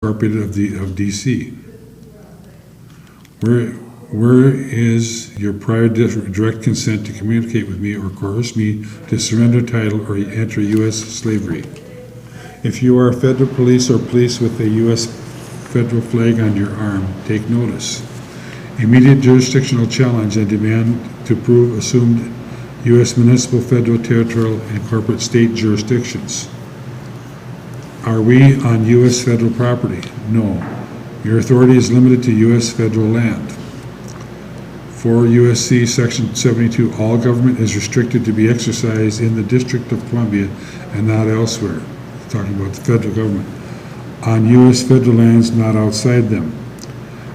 Incorporated of DC. Where is your prior direct consent to communicate with me or coerce me to surrender title or enter U.S. slavery? If you are federal police or police with a U.S. federal flag on your arm, take notice. Immediate jurisdictional challenge and demand to prove assumed U.S. municipal, federal, territorial, and corporate state jurisdictions. Are we on U.S. federal property? No. Your authority is limited to U.S. federal land. 4 U.S.C. Section 72, all government is restricted to be exercised in the District of Columbia and not elsewhere. Talking about the federal government. On U.S. federal lands, not outside them.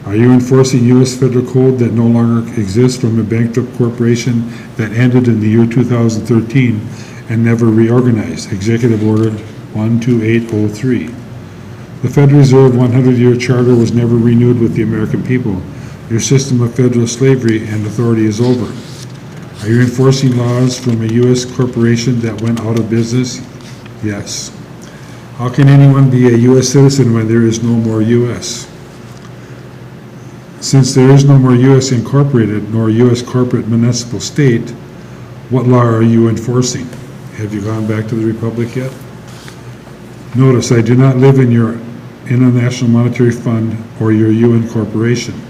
Are you enforcing U.S. federal code that no longer exists from a bankrupt corporation that ended in the year 2013 and never reorganized? Executive Order 12803. The Federal Reserve 100-year charter was never renewed with the American people. Your system of federal slavery and authority is over. Are you enforcing laws from a U.S. corporation that went out of business? Yes. How can anyone be a U.S. citizen when there is no more U.S.? Since there is no more U.S. Incorporated nor U.S. corporate municipal state, what law are you enforcing? Have you gone back to the Republic yet? Notice, I do not live in your International Monetary Fund or your UN corporation.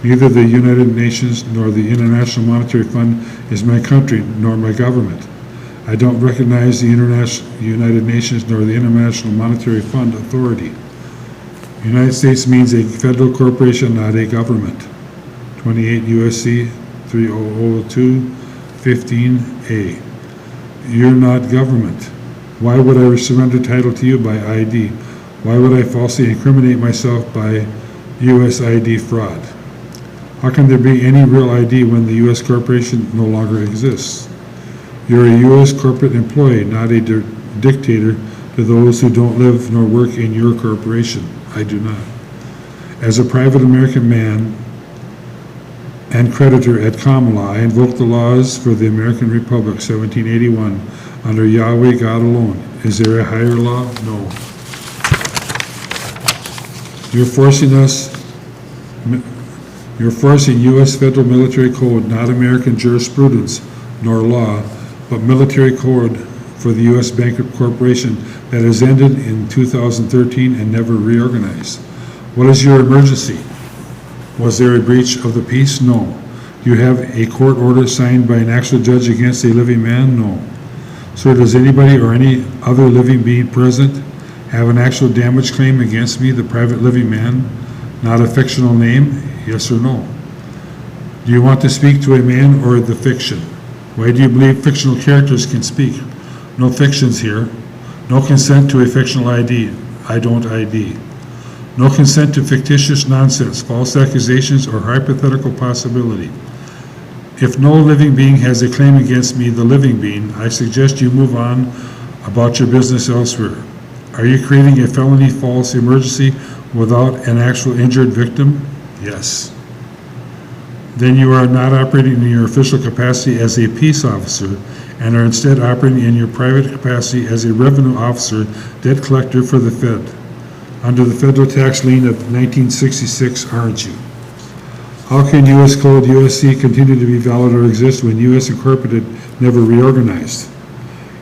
Neither the United Nations nor the International Monetary Fund is my country nor my government. I don't recognize the United Nations nor the International Monetary Fund authority. United States means a federal corporation, not a government. 28 U.S.C. 3002 15A. You're not government. Why would I surrender title to you by ID? Why would I falsely incriminate myself by U.S. ID fraud? How can there be any real ID when the U.S. corporation no longer exists? You're a U.S. corporate employee, not a dictator to those who don't live nor work in your corporation. I do not. As a private American man and creditor at common law, I invoke the laws for the American Republic, 1781, under Yahweh God alone. Is there a higher law? No. You're forcing U.S. federal military code, not American jurisprudence nor law, but military code for the U.S. bankrupt corporation that has ended in 2013 and never reorganized. What is your emergency? Was there a breach of the peace? No. Do you have a court order signed by an actual judge against a living man? No. Sir, does anybody or any other living being present have an actual damage claim against me, the private living man, not a fictional name? Yes or no? Do you want to speak to a man or the fiction? Why do you believe fictional characters can speak? No fictions here. No consent to a fictional ID. I don't ID. No consent to fictitious nonsense, false accusations, or hypothetical possibility. If no living being has a claim against me, the living being, I suggest you move on about your business elsewhere. Are you creating a felony false emergency without an actual injured victim? Yes. Then you are not operating in your official capacity as a peace officer and are instead operating in your private capacity as a revenue officer, debt collector for the Fed, under the federal tax lien of 1966, aren't you? How can U.S. Code U.S.C. continue to be valid or exist when U.S. Incorporated never reorganized?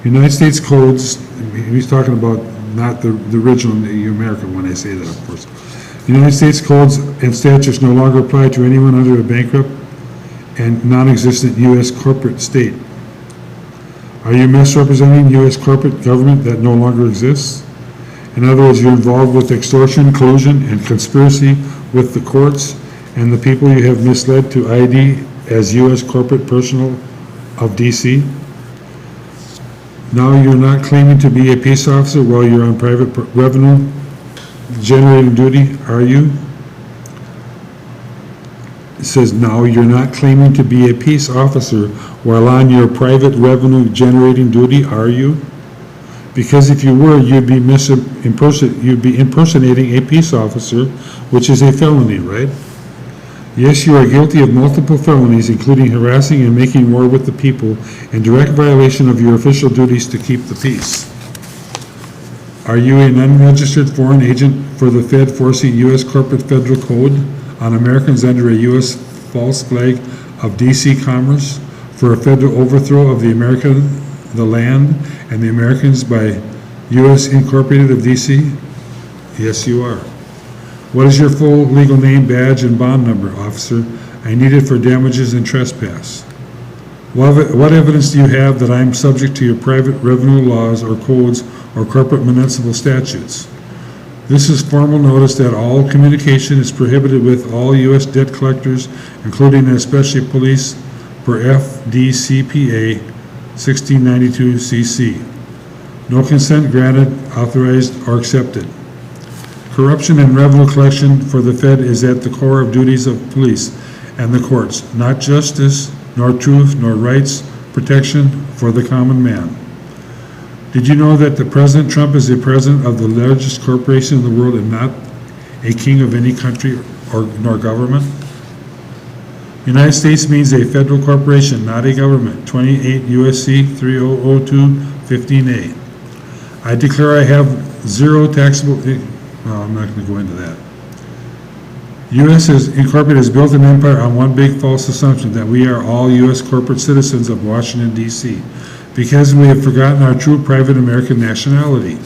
United States codes, he's talking about not the original American when I say that, of course. United States codes and statutes no longer apply to anyone under a bankrupt and non-existent U.S. corporate state. Are you misrepresenting U.S. corporate government that no longer exists? In other words, you're involved with extortion, collusion, and conspiracy with the courts and the people you have misled to ID as U.S. corporate personnel of D.C. Now you're not claiming to be a peace officer while you're on private revenue generating duty, are you? It says now you're not claiming to be a peace officer while on your private revenue generating duty, are you? Because if you were, you'd be impersonating a peace officer, which is a felony, right? Yes, you are guilty of multiple felonies, including harassing and making war with the people, and direct violation of your official duties to keep the peace. Are you an unregistered foreign agent for the Fed forcing U.S. corporate federal code on Americans under a U.S. false flag of D.C. commerce for a federal overthrow of the land, and the Americans by U.S. Incorporated of D.C.? Yes, you are. What is your full legal name, badge, and bond number, officer? I need it for damages and trespass. What evidence do you have that I am subject to your private revenue laws or codes or corporate municipal statutes? This is formal notice that all communication is prohibited with all U.S. debt collectors, including and especially police, per FDCPA 1692 CC. No consent granted, authorized, or accepted. Corruption and revenue collection for the Fed is at the core of duties of police and the courts, not justice, nor truth, nor rights, protection for the common man. Did you know that the President Trump is the president of the largest corporation in the world and not a king of any country nor government? United States means a federal corporation, not a government. 28 U.S.C. 3002 15A. I declare I have zero taxable. No, I'm not going to go into that. U.S. Incorporated has built an empire on one big false assumption that we are all U.S. corporate citizens of Washington, D.C., because we have forgotten our true private American nationality.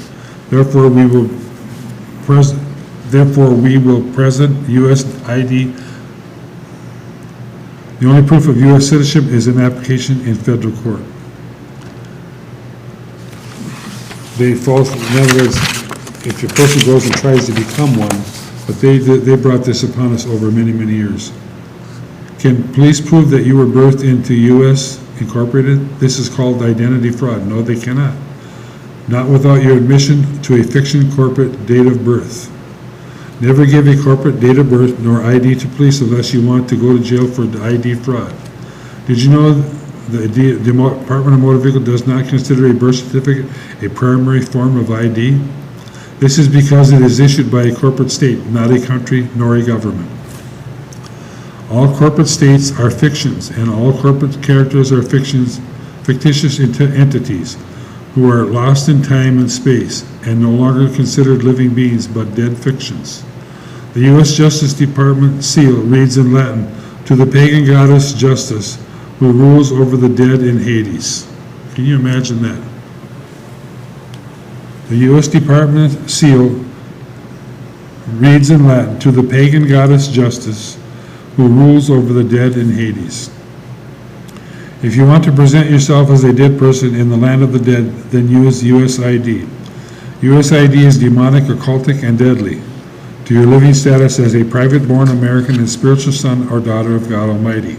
Therefore, we will present U.S. ID. The only proof of U.S. citizenship is an application in federal court. In other words, if a person goes and tries to become one, but they brought this upon us over many, many years. Can police prove that you were birthed into U.S. Incorporated? This is called identity fraud. No, they cannot. Not without your admission to a fiction corporate date of birth. Never give a corporate date of birth nor ID to police unless you want to go to jail for ID fraud. Did you know the Department of Motor Vehicle does not consider a birth certificate a primary form of ID? This is because it is issued by a corporate state, not a country nor a government. All corporate states are fictions, and all corporate characters are fictitious entities who are lost in time and space and no longer considered living beings but dead fictions. The U.S. Justice Department seal reads in Latin, "To the pagan goddess Justice, who rules over the dead in Hades." Can you imagine that? The U.S. Department seal reads in Latin, "To the pagan goddess Justice, who rules over the dead in Hades." If you want to present yourself as a dead person in the land of the dead, then use U.S. ID. U.S. ID is demonic, occultic, and deadly to your living status as a private-born American and spiritual son or daughter of God Almighty.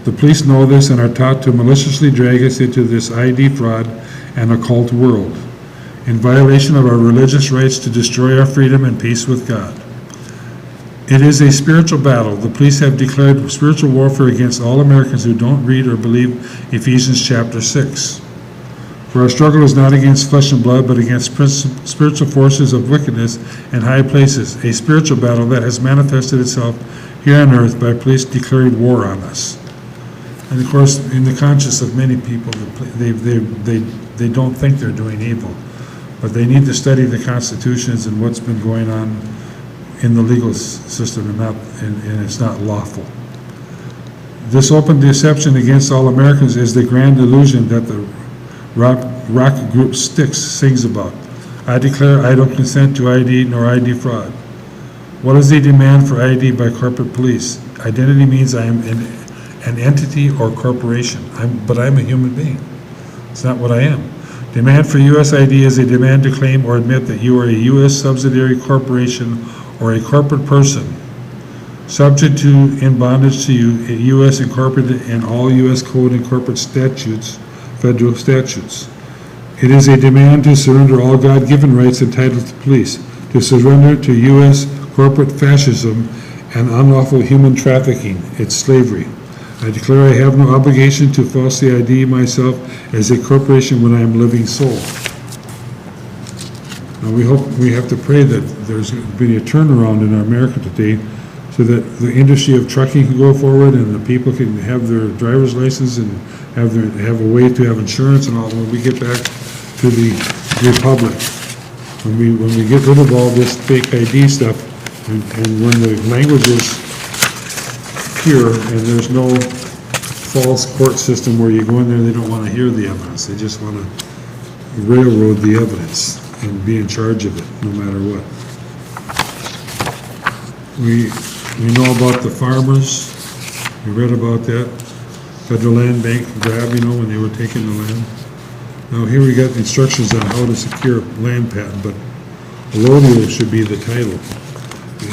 The police know this and are taught to maliciously drag us into this ID fraud and occult world, in violation of our religious rights to destroy our freedom and peace with God. It is a spiritual battle. The police have declared spiritual warfare against all Americans who don't read or believe Ephesians chapter 6. For our struggle is not against flesh and blood, but against spiritual forces of wickedness in high places, a spiritual battle that has manifested itself here on earth by police declaring war on us. And of course, in the conscience of many people, they don't think they're doing evil, but they need to study the constitutions and what's been going on in the legal system, and it's not lawful. This open deception against all Americans is the grand illusion that the rock group Styx sings about. I declare I don't consent to ID nor ID fraud. What is the demand for ID by corporate police? Identity means I am an entity or corporation, but I'm a human being. It's not what I am. Demand for U.S. ID is a demand to claim or admit that you are a U.S. subsidiary corporation or a corporate person, subject to in bondage to you, U.S. Incorporated and all U.S. Code and corporate statutes, federal statutes. It is a demand to surrender all God-given rights entitled to police, to surrender to U.S. corporate fascism and unlawful human trafficking, it's slavery. I declare I have no obligation to falsely ID myself as a corporation when I am a living soul. Now we have to pray that there's been a turnaround in America today so that the industry of trucking can go forward and the people can have their driver's license and have a way to have insurance and all when we get back to the republic. when we get rid of all this fake ID stuff, and when the language is pure, and there's no false court system where you go in there, they don't want to hear the evidence, they just want to railroad the evidence and be in charge of it, no matter what. We know about the farmers, we read about that, Federal Land Bank grab, when they were taking the land. Now here we got instructions on how to secure land patent, but allodial should be the title.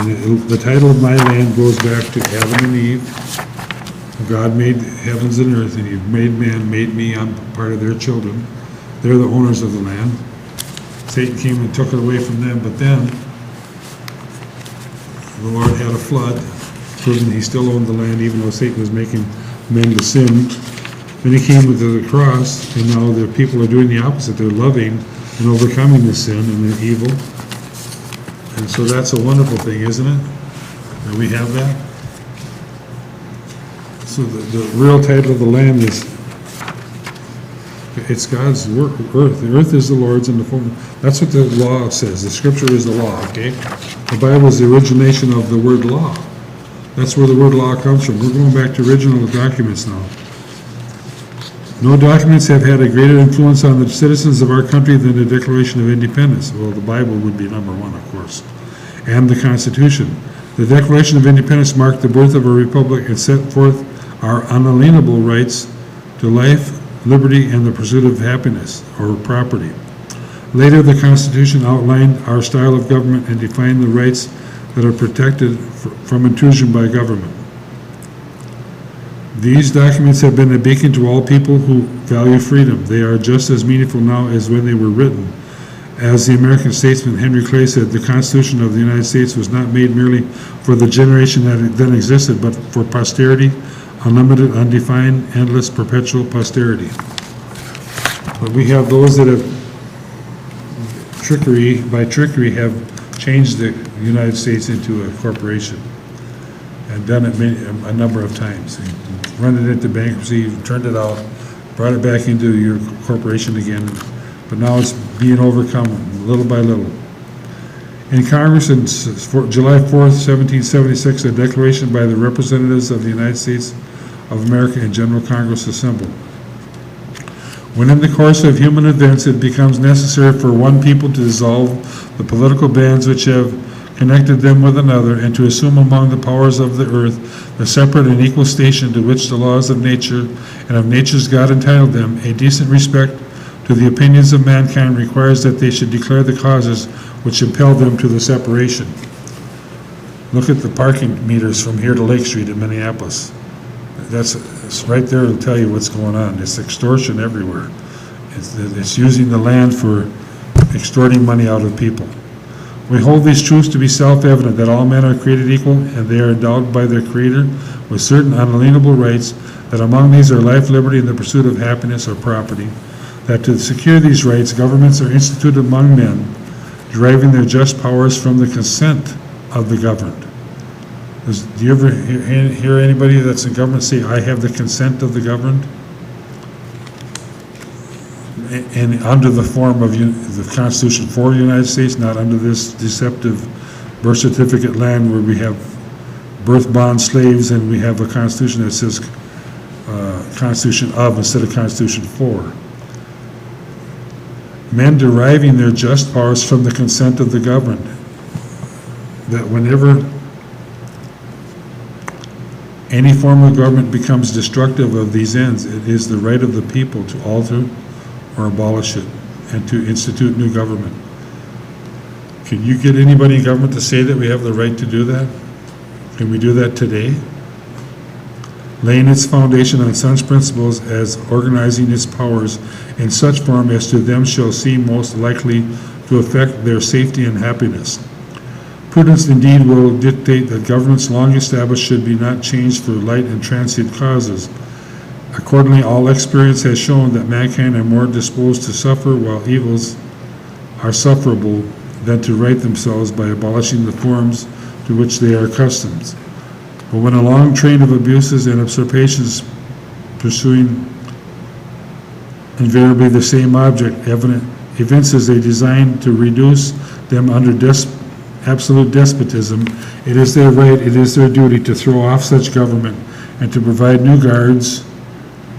And the title of my land goes back to Adam and Eve. God made heavens and earth, and He made man, made me, I'm part of their children. They're the owners of the land. Satan came and took it away from them, but then the Lord had a flood, proving He still owned the land, even though Satan was making men to sin. Then He came to the cross, and now the people are doing the opposite. They're loving and overcoming the sin and the evil. And so that's a wonderful thing, isn't it? That we have that. So the real title of the land is, it's God's earth. The earth is the Lord's and the fullness. That's what the law says. The scripture is the law, okay? The Bible is the origination of the word law. That's where the word law comes from. We're going back to original documents now. No documents have had a greater influence on the citizens of our country than the Declaration of Independence. Well, the Bible would be number one, of course, and the Constitution. The Declaration of Independence marked the birth of a republic and set forth our unalienable rights to life, liberty, and the pursuit of happiness or property. Later, the Constitution outlined our style of government and defined the rights that are protected from intrusion by government. These documents have been a beacon to all people who value freedom. They are just as meaningful now as when they were written. As the American statesman Henry Clay said, the Constitution of the United States was not made merely for the generation that then existed, but for posterity, unlimited, undefined, endless, perpetual posterity. But we have those that have by trickery have changed the United States into a corporation and done it a number of times. Run it into bankruptcy, turned it out, brought it back into your corporation again, but now it's being overcome little by little. In Congress, on July 4th, 1776, a declaration by the representatives of the United States of America in General Congress assembled. When in the course of human events it becomes necessary for one people to dissolve the political bands which have connected them with another, and to assume among the powers of the earth the separate and equal station to which the laws of nature and of nature's God entitled them, a decent respect to the opinions of mankind requires that they should declare the causes which impel them to the separation. Look at the parking meters from here to Lake Street in Minneapolis. It's right there to tell you what's going on. It's extortion everywhere. It's using the land for extorting money out of people. We hold these truths to be self-evident, that all men are created equal and they are endowed by their Creator with certain unalienable rights, that among these are life, liberty, and the pursuit of happiness or property, that to secure these rights, governments are instituted among men, deriving their just powers from the consent of the governed. Do you ever hear anybody that's in government say, I have the consent of the governed? And under the form of the Constitution for the United States, not under this deceptive birth certificate land where we have birth bond slaves and we have a Constitution that says Constitution of instead of Constitution for. Men deriving their just powers from the consent of the governed. That whenever any form of government becomes destructive of these ends, it is the right of the people to alter or abolish it and to institute new government. Can you get anybody in government to say that we have the right to do that? Can we do that today? Laying its foundation on such principles as organizing its powers in such form as to them shall seem most likely to affect their safety and happiness. Prudence indeed will dictate that governments long established should be not changed for light and transient causes. Accordingly, all experience has shown that mankind are more disposed to suffer while evils are sufferable than to right themselves by abolishing the forms to which they are accustomed. But when a long train of abuses and usurpations pursuing invariably the same object, evident events as they designed to reduce them under absolute despotism, it is their right, it is their duty to throw off such government and to provide new guards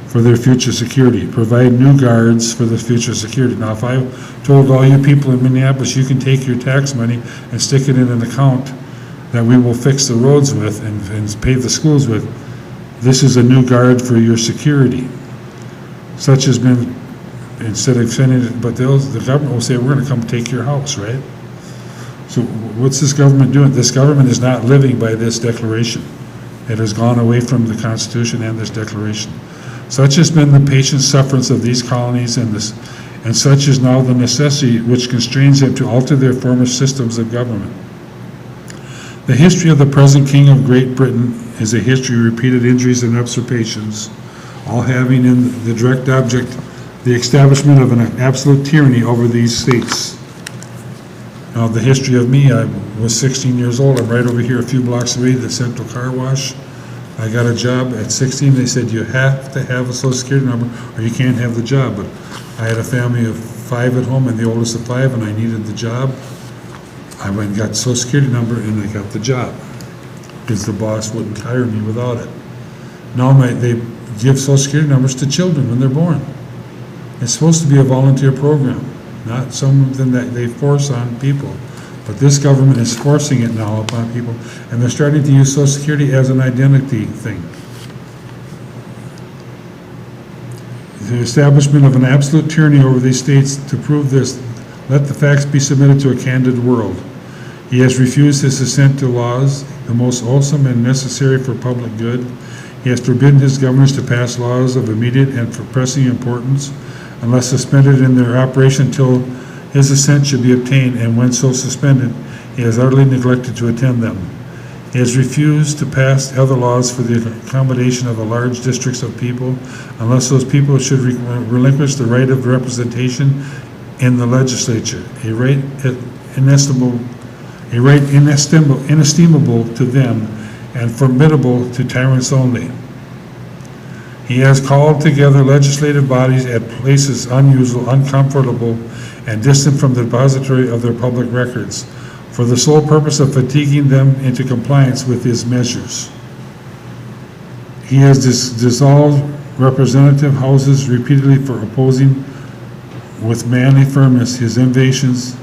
for their future security. Provide new guards for the future security. Now, if I told all you people in Minneapolis, you can take your tax money and stick it in an account that we will fix the roads with and pave the schools with, this is a new guard for your security. Such has been, instead of sending it, but the government will say, we're going to come take your house, right? So what's this government doing? This government is not living by this declaration. It has gone away from the Constitution and this declaration. Such has been the patient sufferance of these colonies and such is now the necessity which constrains them to alter their former systems of government. The history of the present King of Great Britain is a history of repeated injuries and usurpations, all having in the direct object the establishment of an absolute tyranny over these states. Now, the history of me, I was 16 years old. I'm right over here a few blocks away, the Central Car Wash. I got a job at 16. They said, you have to have a Social Security number or you can't have the job. But I had a family of 5 at home and the oldest of 5, and I needed the job. I went and got the Social Security number and I got the job because the boss wouldn't hire me without it. Now they give Social Security numbers to children when they're born. It's supposed to be a volunteer program, not something that they force on people. But this government is forcing it now upon people, and they're starting to use Social Security as an identity thing. The establishment of an absolute tyranny over these states. To prove this, let the facts be submitted to a candid world. He has refused his assent to laws, the most wholesome and necessary for public good. He has forbidden his governors to pass laws of immediate and for pressing importance, unless suspended in their operation till his assent should be obtained, and when so suspended, he has utterly neglected to attend them. He has refused to pass other laws for the accommodation of a large districts of people, unless those people should relinquish the right of representation in the legislature, a right inestimable to them and formidable to tyrants only. He has called together legislative bodies at places unusual, uncomfortable, and distant from the depository of their public records, for the sole purpose of fatiguing them into compliance with his measures. He has dissolved representative houses repeatedly for opposing with manly firmness his invasions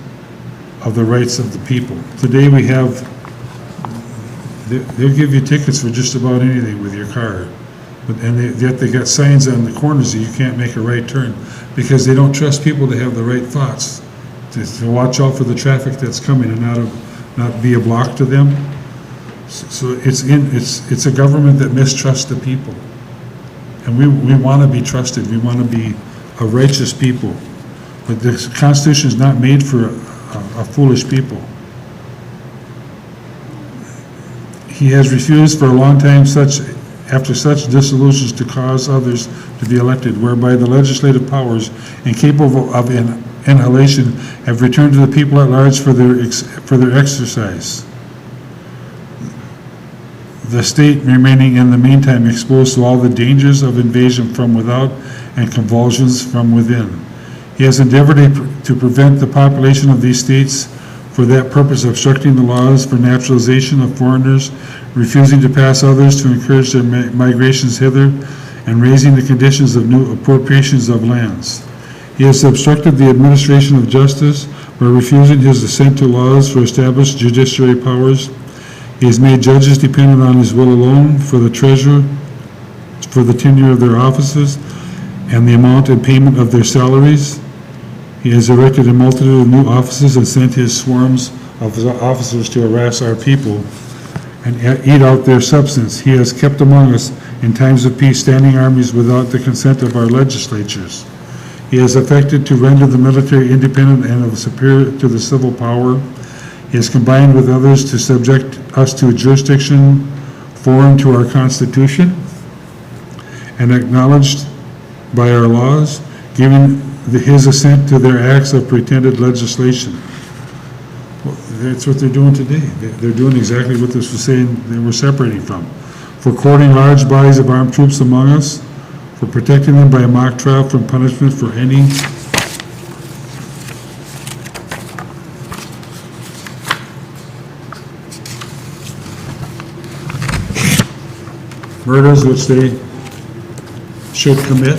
of the rights of the people. Today we have, they'll give you tickets for just about anything with your car. Yet they got signs on the corners that you can't make a right turn because they don't trust people to have the right thoughts, to watch out for the traffic that's coming and not be a block to them. So it's a government that mistrusts the people. And we want to be trusted. We want to be a righteous people. But the Constitution is not made for a foolish people. He has refused for a long time after such dissolutions to cause others to be elected, whereby the legislative powers, incapable of inhalation, have returned to the people at large for their exercise. The state remaining in the meantime exposed to all the dangers of invasion from without and convulsions from within. He has endeavored to prevent the population of these states for that purpose, obstructing the laws for naturalization of foreigners, refusing to pass others to encourage their migrations hither, and raising the conditions of new appropriations of lands. He has obstructed the administration of justice by refusing his assent to laws for established judiciary powers. He has made judges dependent on his will alone for the treasurer, for the tenure of their offices, and the amount and payment of their salaries. He has erected a multitude of new offices and sent his swarms of officers to harass our people and eat out their substance. He has kept among us in times of peace standing armies without the consent of our legislatures. He has affected to render the military independent and superior to the civil power. He has combined with others to subject us to a jurisdiction foreign to our Constitution and acknowledged by our laws, giving his assent to their acts of pretended legislation. Well, that's what they're doing today. They're doing exactly what this was saying they were separating from. For courting large bodies of armed troops among us, for protecting them by a mock trial from punishment for any murders which they should commit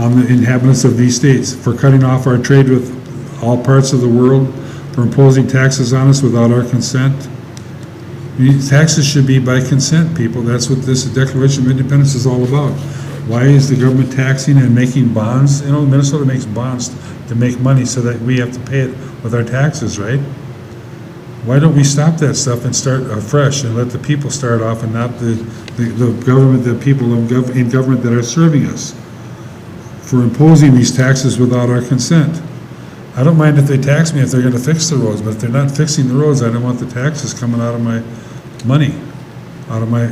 on the inhabitants of these states, for cutting off our trade with all parts of the world, for imposing taxes on us without our consent. These taxes should be by consent, people. That's what this Declaration of Independence is all about. Why is the government taxing and making bonds? You know, Minnesota makes bonds to make money so that we have to pay it with our taxes, right? Why don't we stop that stuff and start afresh and let the people start off and not the government, the people in government that are serving us for imposing these taxes without our consent? I don't mind if they tax me if they're going to fix the roads, but if they're not fixing the roads, I don't want the taxes coming out of my money,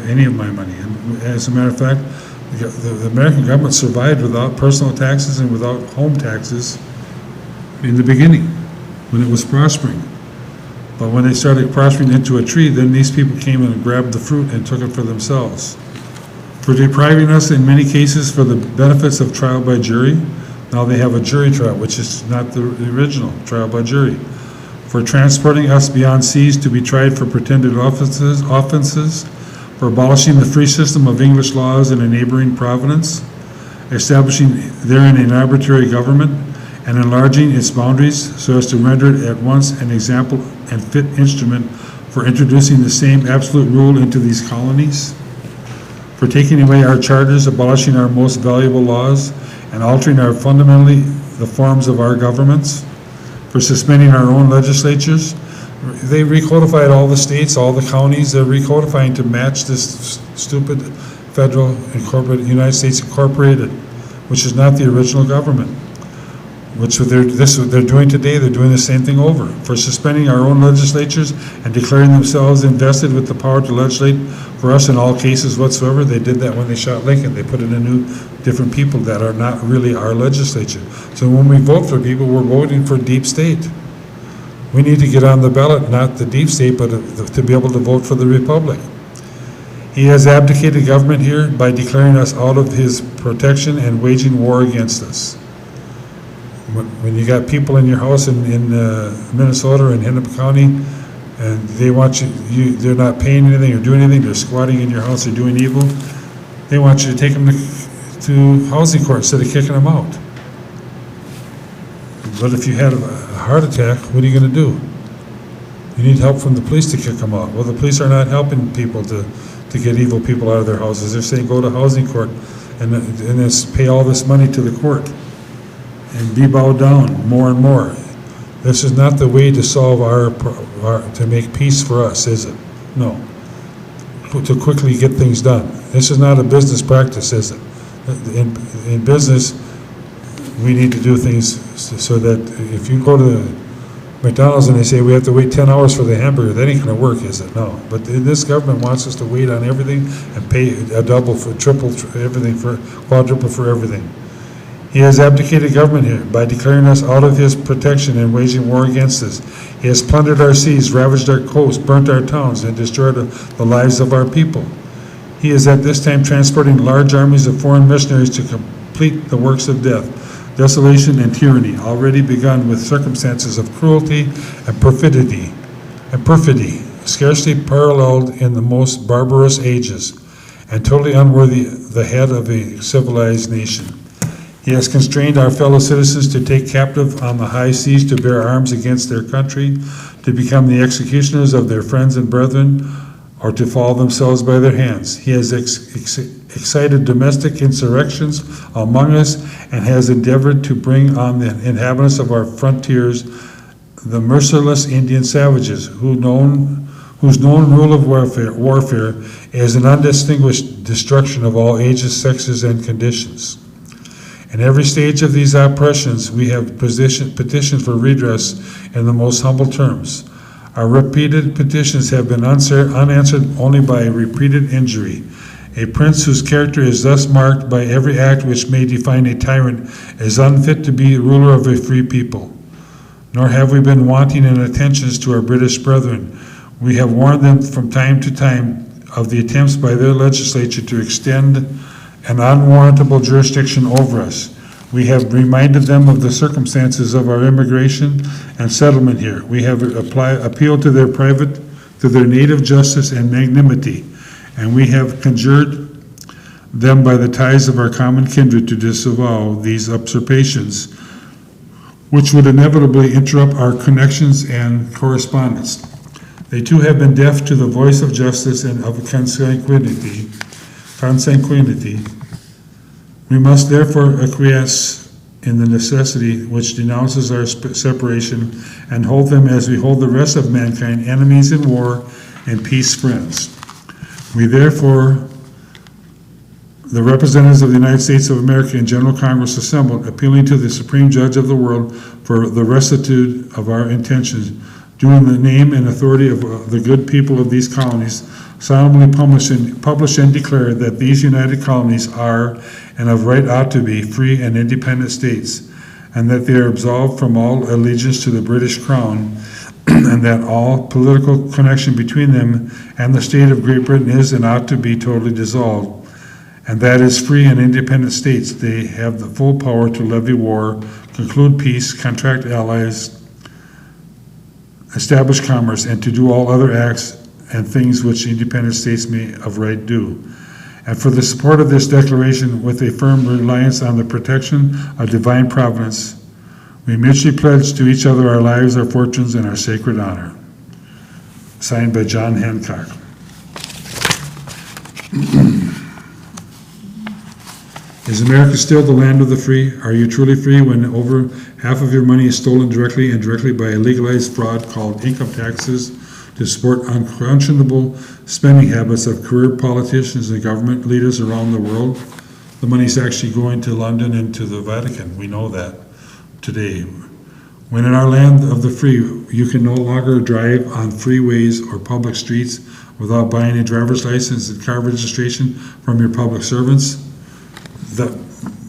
any of my money. And as a matter of fact, the American government survived without personal taxes and without home taxes in the beginning, when it was prospering. But when they started prospering into a tree, then these people came and grabbed the fruit and took it for themselves. For depriving us in many cases for the benefits of trial by jury, now they have a jury trial, which is not the original trial by jury. For transporting us beyond seas to be tried for pretended offenses, for abolishing the free system of English laws in a neighboring province, establishing therein an arbitrary government, and enlarging its boundaries so as to render it at once an example and fit instrument for introducing the same absolute rule into these colonies, for taking away our charters, abolishing our most valuable laws, and altering our fundamentally the forms of our governments, for suspending our own legislatures. They recodified all the states, all the counties. They're recodifying to match this stupid federal United States Incorporated, which is not the original government. Which they're doing today, they're doing the same thing over. For suspending our own legislatures and declaring themselves invested with the power to legislate for us in all cases whatsoever. They did that when they shot Lincoln. They put in different people that are not really our legislature. So when we vote for people, we're voting for deep state. We need to get on the ballot, not the deep state, but to be able to vote for the republic. He has abdicated government here by declaring us out of his protection and waging war against us. When you got people in your house in Minnesota and Hennepin County, and they want they're not paying anything or doing anything, they're squatting in your house, they're doing evil, they want you to take them to housing court instead of kicking them out. But if you had a heart attack, what are you going to do? You need help from the police to kick them out. Well, the police are not helping people to get evil people out of their houses. They're saying go to housing court and then pay all this money to the court and be bowed down more and more. This is not the way to solve to make peace for us, is it? No. To quickly get things done. This is not a business practice, is it? In business, we need to do things so that if you go to McDonald's and they say we have to wait 10 hours for the hamburger, that ain't going to work, is it? No. But this government wants us to wait on everything and pay a double for triple everything, for quadruple for everything. He has abdicated government here by declaring us out of his protection and waging war against us. He has plundered our seas, ravaged our coasts, burnt our towns, and destroyed the lives of our people. He is at this time transporting large armies of foreign missionaries to complete the works of death, desolation, and tyranny, already begun with circumstances of cruelty and perfidy, scarcely paralleled in the most barbarous ages, and totally unworthy the head of a civilized nation. He has constrained our fellow citizens to take captive on the high seas, to bear arms against their country, to become the executioners of their friends and brethren, or to fall themselves by their hands. He has excited domestic insurrections among us and has endeavored to bring on the inhabitants of our frontiers the merciless Indian savages whose known rule of warfare is an undistinguished destruction of all ages, sexes, and conditions. In every stage of these oppressions, we have petitioned for redress in the most humble terms. Our repeated petitions have been unanswered only by repeated injury. A prince whose character is thus marked by every act which may define a tyrant is unfit to be ruler of a free people. Nor have we been wanting in attentions to our British brethren. We have warned them from time to time of the attempts by their legislature to extend an unwarrantable jurisdiction over us. We have reminded them of the circumstances of our immigration and settlement here. We have appealed to their native justice and magnanimity, and we have conjured them by the ties of our common kindred to disavow these usurpations, which would inevitably interrupt our connections and correspondence. They too have been deaf to the voice of justice and of consanguinity. We must therefore acquiesce in the necessity which denounces our separation and hold them as we hold the rest of mankind, enemies in war and peace friends. We therefore, the representatives of the United States of America in General Congress assembled, appealing to the Supreme Judge of the world for the rectitude of our intentions, do in the name and authority of the good people of these colonies, solemnly publish and declare that these united colonies are, and of right ought to be, free and independent states, and that they are absolved from all allegiance to the British Crown, and that all political connection between them and the state of Great Britain is and ought to be totally dissolved, and that as free and independent states they have the full power to levy war, conclude peace, contract allies, establish commerce, and to do all other acts and things which independent states may of right do. And for the support of this declaration, with a firm reliance on the protection of divine providence, we mutually pledge to each other our lives, our fortunes, and our sacred honor. Signed by John Hancock. Is America still the land of the free? Are you truly free when over half of your money is stolen directly and indirectly by a legalized fraud called income taxes to support unconscionable spending habits of career politicians and government leaders around the world? The money's actually going to London and to the Vatican. We know that today. When in our land of the free, you can no longer drive on freeways or public streets without buying a driver's license and car registration from your public servants,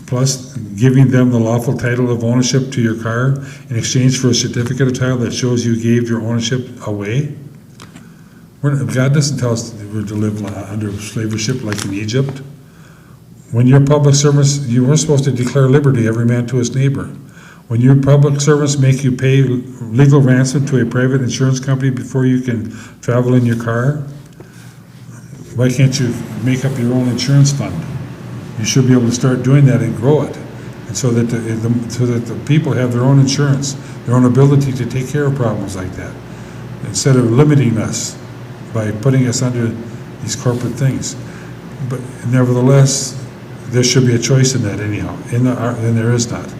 plus giving them the lawful title of ownership to your car in exchange for a certificate of title that shows you gave your ownership away. God doesn't tell us that we're to live under slavery like in Egypt. When you're public servants, you were supposed to declare liberty, every man to his neighbor. When your public servants make you pay legal ransom to a private insurance company before you can travel in your car, why can't you make up your own insurance fund? You should be able to start doing that and grow it, and so that the people have their own insurance, their own ability to take care of problems like that, instead of limiting us by putting us under these corporate things. But nevertheless, there should be a choice in that anyhow, and there is not.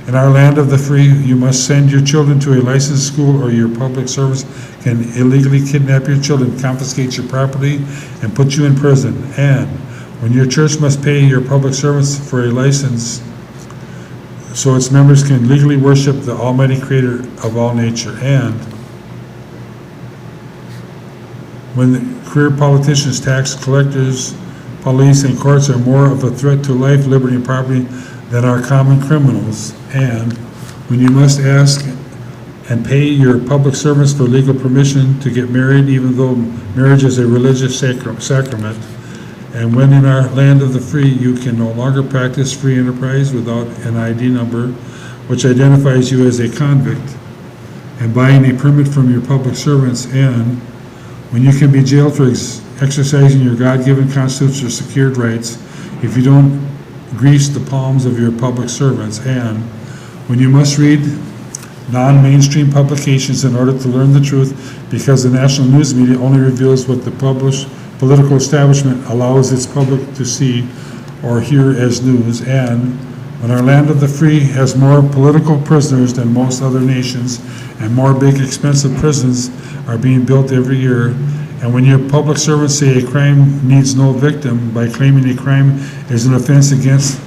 In our land of the free, you must send your children to a licensed school, or your public service can illegally kidnap your children, confiscate your property, and put you in prison. And when your church must pay your public servants for a license so its members can legally worship the Almighty Creator of all nature. And when the career politicians, tax collectors, police, and courts are more of a threat to life, liberty, and property than our common criminals. And when you must ask and pay your public servants for legal permission to get married, even though marriage is a religious sacrament. And when in our land of the free, you can no longer practice free enterprise without an ID number, which identifies you as a convict, and buying a permit from your public servants. And when you can be jailed for exercising your God-given constitutional secured rights if you don't grease the palms of your public servants. And when you must read non-mainstream publications in order to learn the truth, because the national news media only reveals what the published political establishment allows its public to see or hear as news. And when our land of the free has more political prisoners than most other nations, and more big expensive prisons are being built every year, and when your public servants say a crime needs no victim by claiming a crime is an offense against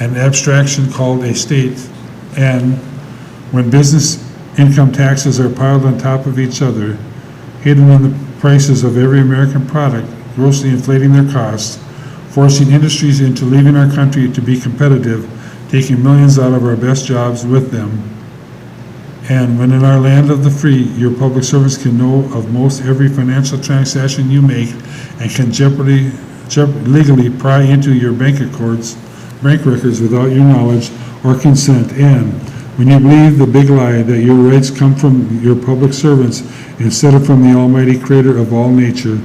an abstraction called a state, and when business income taxes are piled on top of each other, hidden in the prices of every American product, grossly inflating their costs, forcing industries into leaving our country to be competitive, taking millions out of our best jobs with them. And when in our land of the free, your public servants can know of most every financial transaction you make and can legally pry into your bank records without your knowledge or consent. And when you believe the big lie that your rights come from your public servants instead of from the Almighty Creator of all nature,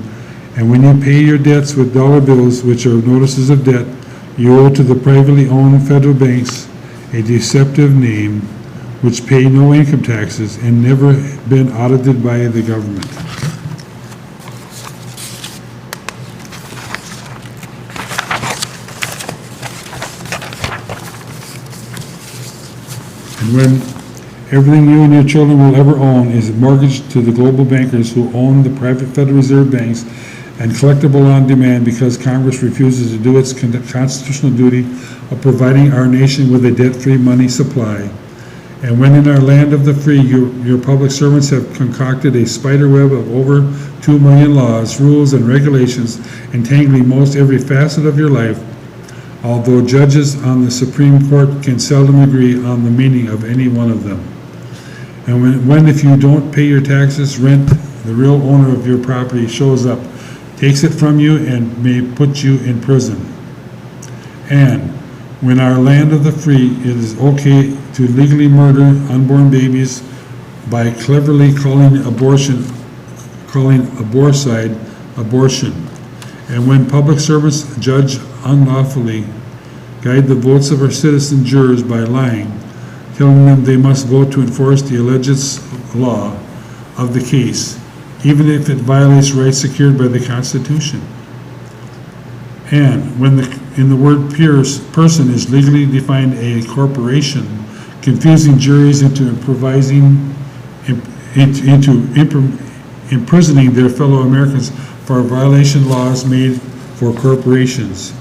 And when you pay your debts with dollar bills, which are notices of debt, you owe to the privately owned federal banks a deceptive name, which pay no income taxes and never been audited by the government. And when everything you and your children will ever own is mortgaged to the global bankers who own the private Federal Reserve banks and collectible on demand because Congress refuses to do its constitutional duty of providing our nation with a debt-free money supply. And when in our land of the free, your public servants have concocted a spider web of over 2 million laws, rules, and regulations entangling most every facet of your life, although judges on the Supreme Court can seldom agree on the meaning of any one of them. And when if you don't pay your taxes, rent, the real owner of your property shows up, takes it from you, and may put you in prison. And when our land of the free, it is okay to legally murder unborn babies by cleverly calling aborticide abortion. And when public servants judge unlawfully, guide the votes of our citizen jurors by lying, telling them they must vote to enforce the alleged law of the case, even if it violates rights secured by the Constitution. And when in the word person is legally defined a corporation, confusing juries into imprisoning their fellow Americans for violation laws made for corporations.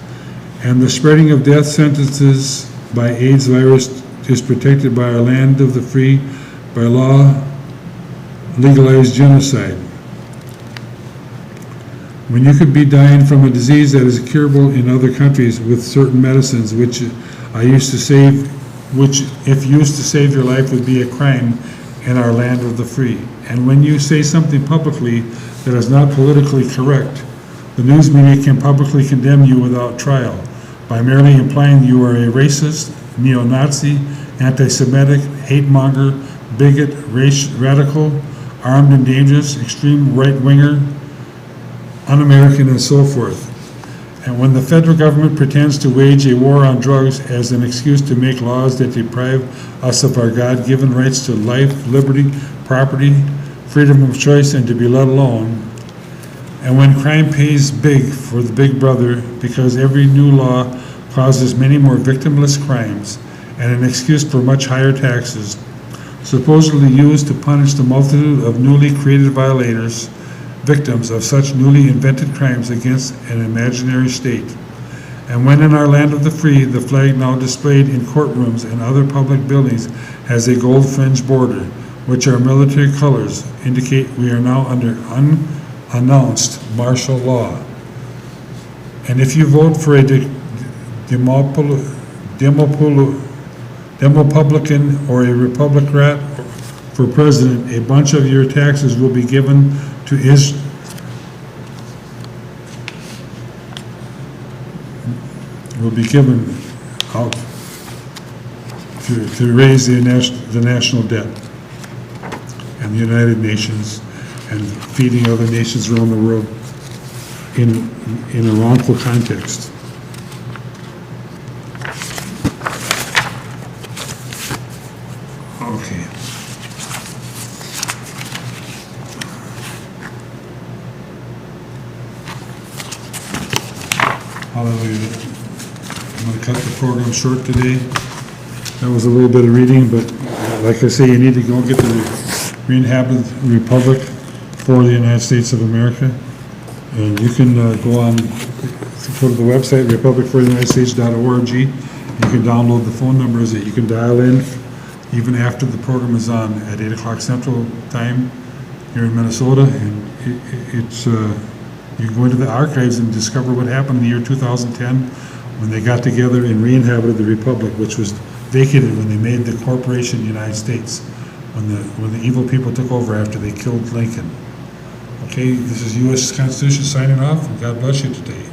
And the spreading of death sentences by AIDS virus is protected by our land of the free, by law, legalized genocide. When you could be dying from a disease that is curable in other countries with certain medicines, which if used to save your life would be a crime in our land of the free. And when you say something publicly that is not politically correct, the news media can publicly condemn you without trial by merely implying you are a racist, neo-Nazi, anti-Semitic, hate-monger, bigot, radical, armed and dangerous, extreme right-winger, un-American, and so forth. And when the federal government pretends to wage a war on drugs as an excuse to make laws that deprive us of our God-given rights to life, liberty, property, freedom of choice, and to be let alone, and when crime pays big for the big brother because every new law causes many more victimless crimes and an excuse for much higher taxes, supposedly used to punish the multitude of newly created violators, victims of such newly invented crimes against an imaginary state. And when in our land of the free, the flag now displayed in courtrooms and other public buildings has a gold fringed border, which our military colors indicate we are now under unannounced martial law. And if you vote for a Demopublican or a Republican for president, a bunch of your taxes will be given to out to raise the national debt and the United Nations and feeding other nations around the world in a wrongful context. Okay. Hallelujah. I'm going to cut the program short today. That was a little bit of reading, but like I say, you need to go get the re-inhabited republic for the United States of America. And you can go to the website, republicfortheunitedstates.org. You can download the phone numbers that you can dial in even after the program is on at 8 o'clock Central Time here in Minnesota. And you can go into the archives and discover what happened in the year 2010 when they got together and re-inhabited the republic, which was vacated when they made the corporation United States, when the evil people took over after they killed Lincoln. Okay, this is U.S. Constitution signing off, and God bless you today.